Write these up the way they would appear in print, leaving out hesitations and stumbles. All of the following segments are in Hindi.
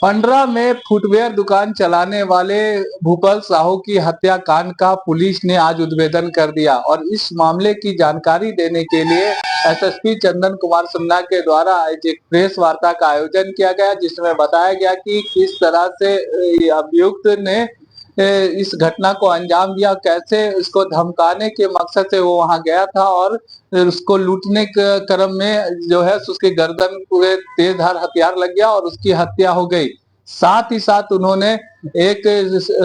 पंडरा में फुटवेयर दुकान चलाने वाले भूपल साहू की हत्याकांड का पुलिस ने आज उद्भेदन कर दिया और इस मामले की जानकारी देने के लिए एसएसपी चंदन कुमार सिन्हा के द्वारा आज एक प्रेस वार्ता का आयोजन किया गया, जिसमें बताया गया कि किस तरह से अभियुक्त ने इस घटना को अंजाम दिया, कैसे इसको धमकाने के मकसद से वो वहां गया था और उसको लूटने के क्रम में जो है उसकी गर्दन पूरे तेज धार हथियार लग गया और उसकी हत्या हो गई। साथ ही साथ उन्होंने एक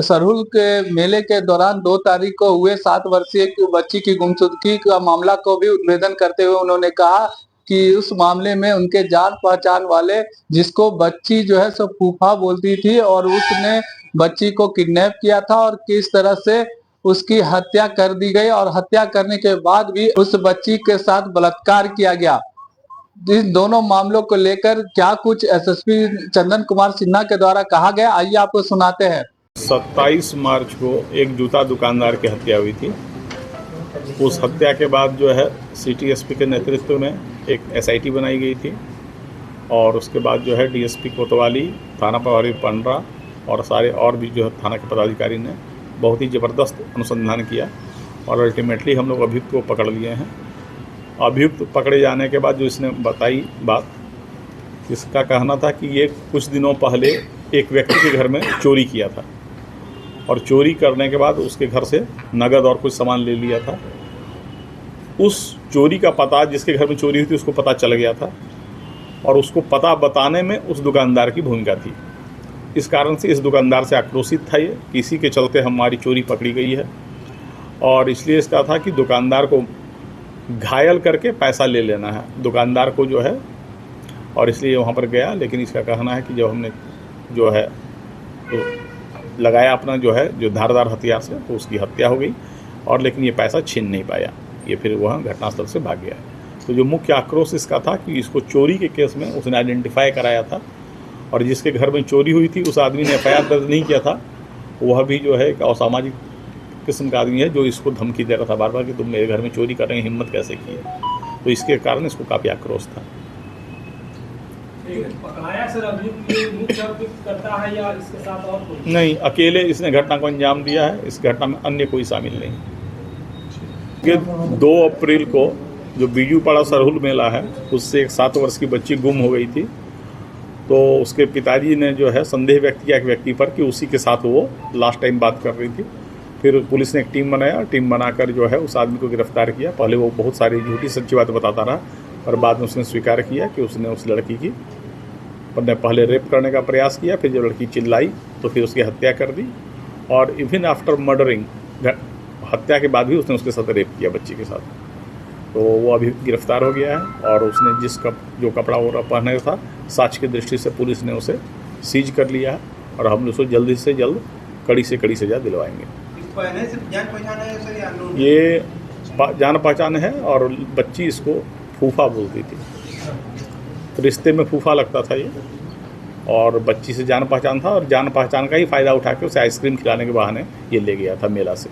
सरहुल के मेले के दौरान 2 तारीख को हुए 7 वर्षीय एक बच्ची की गुमशुदगी का मामला को भी उद्भेदन करते हुए उन्होंने कहा कि उस मामले में उनके जान पहचान वाले, जिसको बच्ची जो है सो फूफा बोलती थी और उसने बच्ची को किडनैप किया था और किस तरह से उसकी हत्या कर दी गई और हत्या करने के बाद भी उस बच्ची के साथ बलात्कार किया गया। इन दोनों मामलों को लेकर क्या कुछ एसएसपी चंदन कुमार सिन्हा के द्वारा कहा गया, आइए आपको सुनाते हैं। 27 मार्च को एक जूता दुकानदार की हत्या हुई थी। उस हत्या के बाद जो है सिटी एसपी के नेतृत्व में एक एसआईटी बनाई गई थी और उसके बाद जो है डीएसपी कोतवाली, थाना प्रभारी पंडरा और सारे और भी जो है थाना के पदाधिकारी ने बहुत ही ज़बरदस्त अनुसंधान किया और अल्टीमेटली हम लोग अभियुक्त को पकड़ लिए हैं। अभियुक्त पकड़े जाने के बाद जो इसने बताई बात, इसका कहना था कि ये कुछ दिनों पहले एक व्यक्ति के घर में चोरी किया था और चोरी करने के बाद उसके घर से नगद और कुछ सामान ले लिया था। उस चोरी का पता, जिसके घर में चोरी हुई थी, उसको पता चल गया था और उसको पता बताने में उस दुकानदार की भूमिका थी। इस कारण से इस दुकानदार से आक्रोशित था ये, किसी के चलते हमारी चोरी पकड़ी गई है और इसलिए इसका था कि दुकानदार को घायल करके पैसा ले लेना है दुकानदार को जो है, और इसलिए वहाँ पर गया। लेकिन इसका कहना है कि जब हमने जो है तो लगाया अपना जो धारदार हथियार से, तो उसकी हत्या हो गई और लेकिन ये पैसा छीन नहीं पाया, ये फिर वहाँ घटनास्थल से भाग गया। तो जो मुख्य आक्रोश इसका था कि इसको चोरी के केस में उसने आइडेंटिफाई कराया था और जिसके घर में चोरी हुई थी उस आदमी ने एफआईआर दर्ज नहीं किया था। वह भी जो है एक असामाजिक किस्म का आदमी है जो इसको धमकी दे रहा था बार बार कि तुम मेरे घर में चोरी करने की हिम्मत कैसे की है। तो इसके कारण इसको काफ़ी आक्रोश था। नहीं, अकेले इसने घटना को अंजाम दिया है, इस घटना में अन्य कोई शामिल नहीं। 2 अप्रैल को जो बीजूपाड़ा सरहुल मेला है, उससे एक 7 वर्ष की बच्ची गुम हो गई थी। तो उसके पिताजी ने जो है संदेह व्यक्त किया एक व्यक्ति पर कि उसी के साथ वो लास्ट टाइम बात कर रही थी। फिर पुलिस ने एक टीम बनाया, टीम बनाकर जो है उस आदमी को गिरफ्तार किया। पहले वो बहुत सारी झूठी सच्ची बात बताता रहा और बाद में उसने स्वीकार किया कि उसने उस लड़की की पहले रेप करने का प्रयास किया, फिर जब लड़की चिल्लाई तो फिर उसकी हत्या कर दी और इवन आफ्टर मर्डरिंग, हत्या के बाद भी उसने उसके साथ रेप किया बच्ची के साथ। तो वो अभी गिरफ्तार हो गया है और उसने जो कपड़ा वो पहने था, साक्ष्य की दृष्टि से पुलिस ने उसे सीज कर लिया है और हम उसको जल्दी से जल्द कड़ी से कड़ी सजा दिलवाएंगे। ये जान पहचान है और बच्ची इसको फूफा बोलती थी, तो रिश्ते में फूफा लगता था ये, और बच्ची से जान पहचान था और जान पहचान का ही फ़ायदा उठा के उसे आइसक्रीम खिलाने के बहाने ये ले गया था मेला से।